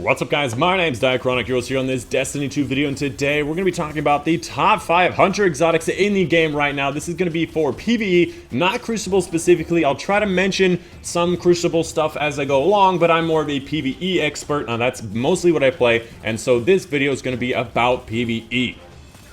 What's up guys, my name's Diachronic Heroes here on this Destiny 2 video, and today we're going to be talking about the top 5 Hunter exotics in the game right now. This is going to be for PvE, not Crucible specifically. I'll try to mention some Crucible stuff as I go along, but I'm more of a PvE expert, and that's mostly what I play, and so this video is going to be about PvE.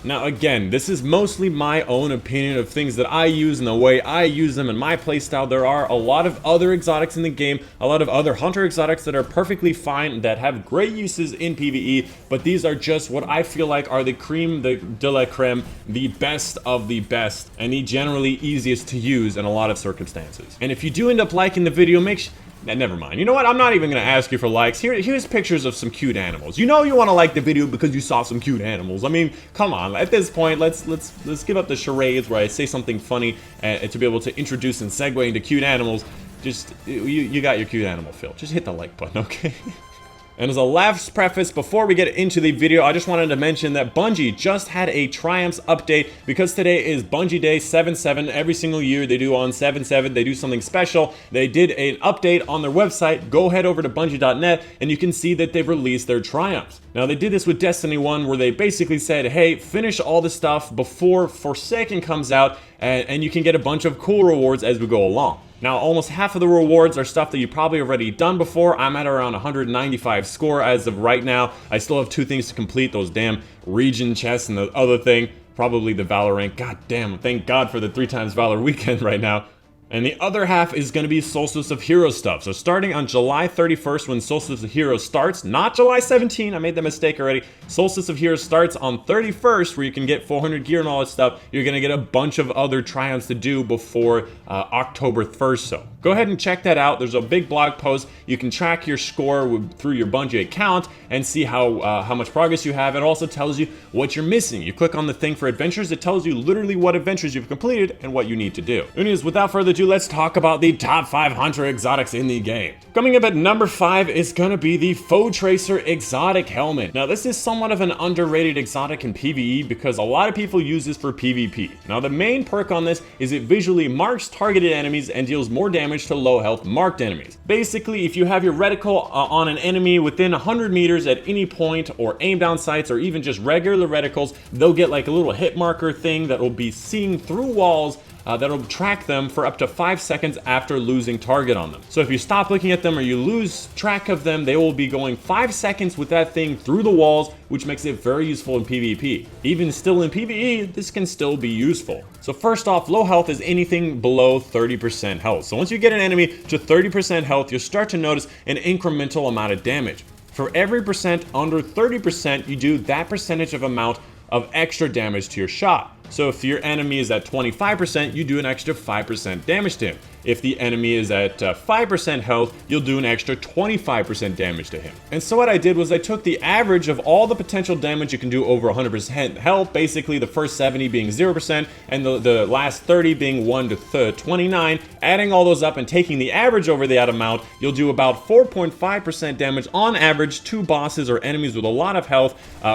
Now again, this is mostly my own opinion of things that I use and the way I use them in my playstyle. There are a lot of other exotics in the game, a lot of other Hunter exotics that are perfectly fine, that have great uses in PvE, but these are just what I feel like are the creme de la creme, the best of the best, and the generally easiest to use in a lot of circumstances. And if you do end up liking the video, make sure... Never mind. You know what? I'm not even going to ask you for likes. Here's pictures of some cute animals. You know you want to like the video because you saw some cute animals. I mean, come on. At this point, let's give up the charades where I say something funny to be able to introduce and segue into cute animals. Just, you got your cute animal feel. Just hit the like button, okay? And as a last preface, before we get into the video, I just wanted to mention that Bungie just had a Triumphs update because today is Bungie Day 7/7. Every single year they do on 7/7, they do something special. They did an update on their website. Go head over to bungie.net and you can see that they've released their Triumphs. Now they did this with Destiny 1 where they basically said, hey, finish all the stuff before Forsaken comes out and you can get a bunch of cool rewards as we go along. Now, almost half of the rewards are stuff that you've probably already done before. I'm at around 195 score as of right now. I still have 2 things to complete, those damn region chests and the other thing, probably the Valor rank. God damn, thank God for the 3 times Valor weekend right now. And the other half is going to be Solstice of Heroes stuff. So starting on July 31st when Solstice of Heroes starts, not July 17, I made the mistake already. Solstice of Heroes starts on 31st where you can get 400 gear and all that stuff. You're going to get a bunch of other triumphs to do before October 1st. So go ahead and check that out. There's a big blog post. You can track your score through your Bungie account and see how much progress you have. It also tells you what you're missing. You click on the thing for adventures. It tells you literally what adventures you've completed and what you need to do. Anyways, without further ado, let's talk about the top 5 Hunter exotics in the game. Coming up at number 5 is going to be the Faux Tracer exotic helmet. Now this is somewhat of an underrated exotic in PvE because a lot of people use this for PvP. Now the main perk on this is it visually marks targeted enemies and deals more damage to low health marked enemies. Basically, if you have your reticle on an enemy within 100 meters at any point, or aim down sights, or even just regular reticles, they'll get like a little hit marker thing that will be seeing through walls that'll track them for up to 5 seconds after losing target on them. So if you stop looking at them or you lose track of them, they will be going 5 seconds with that thing through the walls, which makes it very useful in PvP. Even still in PvE, this can still be useful. So first off, low health is anything below 30% health. So once you get an enemy to 30% health, you'll start to notice an incremental amount of damage. For every percent under 30%, you do that percentage of amount of extra damage to your shot. So if your enemy is at 25%, you do an extra 5% damage to him. If the enemy is at 5% health, you'll do an extra 25% damage to him. And so what I did was I took the average of all the potential damage you can do over 100% health, basically the first 70 being 0% and the last 30 being 1 to 29, adding all those up and taking the average over that amount, you'll do about 4.5% damage on average to bosses or enemies with a lot of health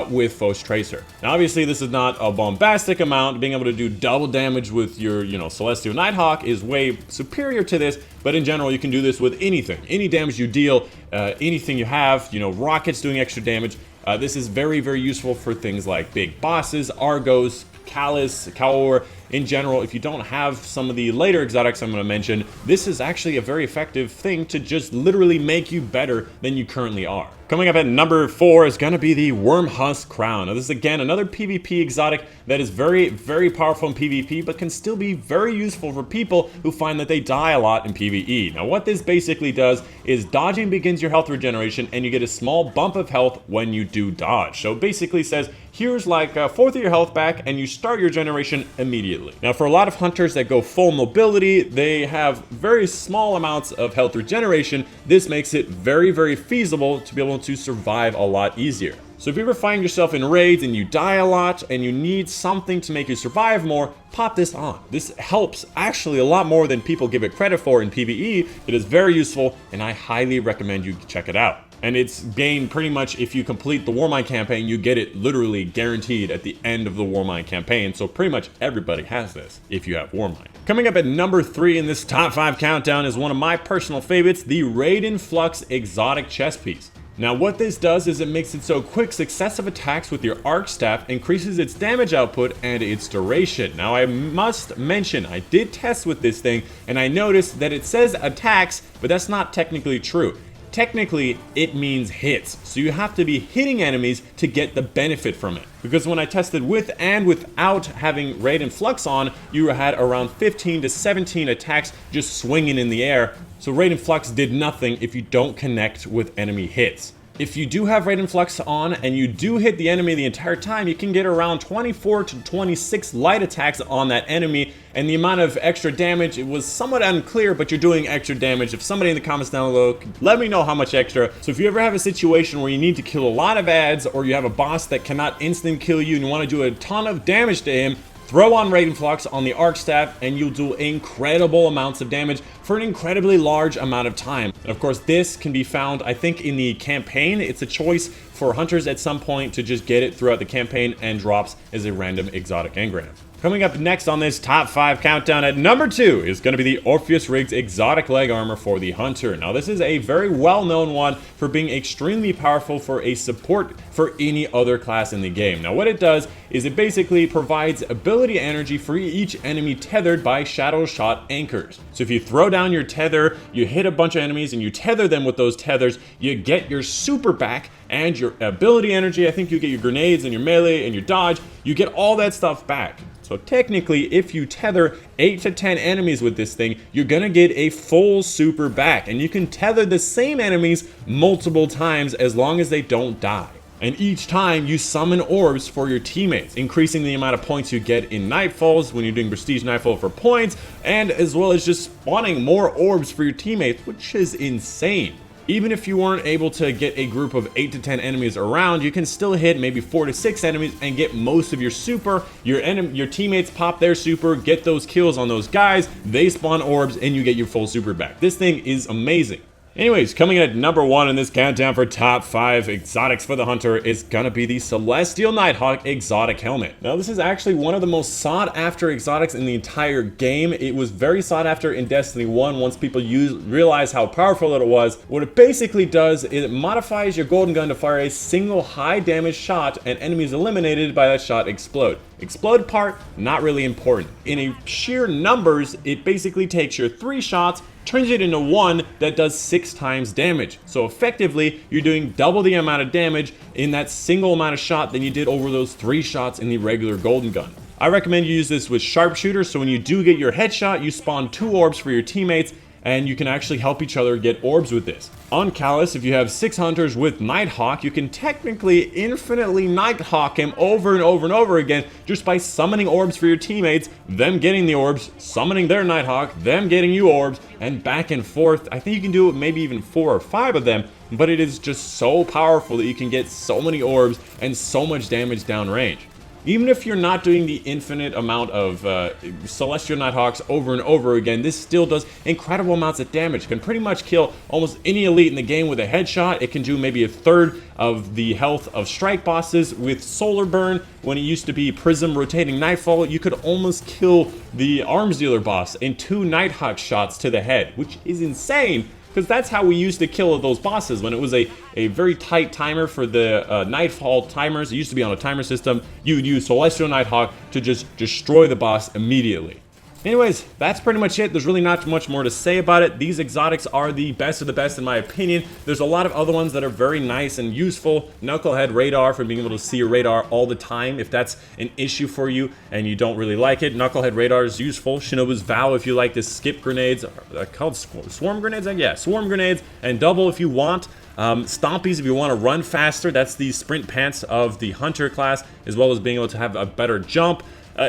with Faux Tracer. Now obviously this is not a bombastic amount. Being able to do double damage with your, Celestial Nighthawk is way superior to this, but in general you can do this with anything. Any damage you deal, anything you have, rockets doing extra damage. This is very, very useful for things like big bosses, Argos, Callus, Kaor. In general, if you don't have some of the later exotics I'm going to mention, this is actually a very effective thing to just literally make you better than you currently are. Coming up at number 4 is going to be the Worm Husk Crown. Now this is again another PvP exotic that is very, very powerful in PvP, but can still be very useful for people who find that they die a lot in PvE. Now what this basically does is dodging begins your health regeneration and you get a small bump of health when you do dodge. So it basically says, here's like a fourth of your health back and you start your generation immediately. Now for a lot of hunters that go full mobility, they have very small amounts of health regeneration. This makes it very, very feasible to be able to survive a lot easier. So if you ever find yourself in raids and you die a lot and you need something to make you survive more, pop this on. This helps actually a lot more than people give it credit for in PvE. It is very useful and I highly recommend you check it out. And it's gained pretty much if you complete the Warmind campaign, you get it literally guaranteed at the end of the Warmind campaign. So pretty much everybody has this if you have Warmind. Coming up at number 3 in this top 5 countdown is one of my personal favorites, the Influx exotic chest piece. Now what this does is it makes it so quick successive attacks with your arc staff increases its damage output and its duration. Now I must mention, I did test with this thing and I noticed that it says attacks, but that's not technically true. Technically, it means hits, so you have to be hitting enemies to get the benefit from it. Because when I tested with and without having Raid Influx on, you had around 15 to 17 attacks just swinging in the air, so Raid Influx did nothing if you don't connect with enemy hits. If you do have Raid Influx on and you do hit the enemy the entire time, you can get around 24 to 26 light attacks on that enemy, and the amount of extra damage, it was somewhat unclear, but you're doing extra damage. If somebody in the comments down below could let me know how much extra. So if you ever have a situation where you need to kill a lot of ads, or you have a boss that cannot instant kill you and you want to do a ton of damage to him, throw on Raid Influx on the arc staff and you'll do incredible amounts of damage for an incredibly large amount of time. And of course this can be found, I think, in the campaign. It's a choice for hunters at some point to just get it throughout the campaign and drops as a random exotic engram. Coming up next on this top 5 countdown at number 2 is going to be the Orpheus Rigged Exotic Leg Armor for the Hunter. Now this is a very well-known one for being extremely powerful for a support for any other class in the game. Now what it does is it basically provides ability energy for each enemy tethered by Shadow Shot anchors. So if you throw down your tether, you hit a bunch of enemies and you tether them with those tethers, you get your super back and your ability energy. I think you get your grenades and your melee and your dodge. You get all that stuff back. So technically, if you tether 8 to 10 enemies with this thing, you're gonna get a full super back, and you can tether the same enemies multiple times as long as they don't die. And each time you summon orbs for your teammates, increasing the amount of points you get in Nightfalls when you're doing Prestige Nightfall for points, and as well as just spawning more orbs for your teammates, which is insane. Even if you weren't able to get a group of 8 to 10 enemies around, you can still hit maybe 4 to 6 enemies and get most of your super. Your teammates pop their super, get those kills on those guys, they spawn orbs, and you get your full super back. This thing is amazing. Anyways, coming in at number 1 in this countdown for top 5 exotics for the Hunter is gonna be the Celestial Nighthawk Exotic Helmet. Now this is actually one of the most sought after exotics in the entire game. It was very sought after in Destiny 1 once people realized how powerful it was. What it basically does is it modifies your golden gun to fire a single high damage shot, and enemies eliminated by that shot explode. Explode part, not really important. In a sheer numbers, it basically takes your 3 shots, turns it into 1 that does 6 times damage. So effectively, you're doing double the amount of damage in that single amount of shot than you did over those 3 shots in the regular golden gun. I recommend you use this with sharpshooter, so when you do get your headshot, you spawn 2 orbs for your teammates, and you can actually help each other get orbs with this. On Callus, if you have 6 hunters with Nighthawk, you can technically infinitely Nighthawk him over and over and over again just by summoning orbs for your teammates, them getting the orbs, summoning their Nighthawk, them getting you orbs, and back and forth. I think you can do it maybe even 4 or 5 of them, but it is just so powerful that you can get so many orbs and so much damage downrange. Even if you're not doing the infinite amount of Celestial Nighthawks over and over again, this still does incredible amounts of damage. It can pretty much kill almost any elite in the game with a headshot. It can do maybe a third of the health of strike bosses with Solar Burn. When it used to be Prism Rotating Nightfall, you could almost kill the Arms Dealer boss in 2 Nighthawk shots to the head, which is insane. Because that's how we used to kill those bosses when it was a very tight timer for the Nightfall timers. It used to be on a timer system. You would use Celestial Nighthawk to just destroy the boss immediately. Anyways, that's pretty much it. There's really not much more to say about it. These exotics are the best of the best in my opinion. There's a lot of other ones that are very nice and useful. Knucklehead Radar for being able to see your radar all the time if that's an issue for you and you don't really like it. Knucklehead Radar is useful. Shinobis Vow if you like to skip grenades. Called swarm grenades? Yeah, swarm grenades. And double if you want. Stompies if you want to run faster. That's the sprint pants of the Hunter class, as well as being able to have a better jump.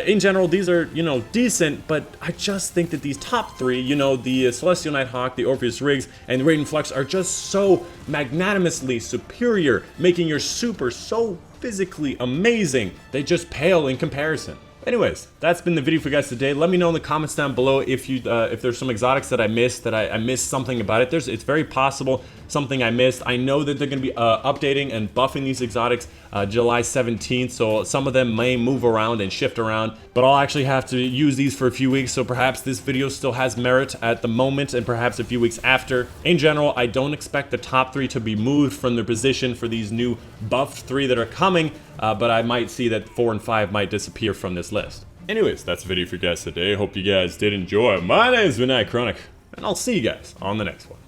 In general, these are, decent, but I just think that these top 3, the Celestial Nighthawk, the Orpheus Rigs, and the Raid Influx are just so magnanimously superior, making your super so physically amazing. They just pale in comparison. Anyways, that's been the video for you guys today. Let me know in the comments down below if there's some exotics that I missed, that I missed something about it. It's very possible something I missed. I know that they're going to be updating and buffing these exotics July 17th, so some of them may move around and shift around, but I'll actually have to use these for a few weeks, so perhaps this video still has merit at the moment and perhaps a few weeks after. In general, I don't expect the top 3 to be moved from their position for these new buffed 3 that are coming, but I might see that 4 and 5 might disappear from this list. Anyways, that's the video for you guys today. Hope you guys did enjoy. My name is Nighthawk, and I'll see you guys on the next one.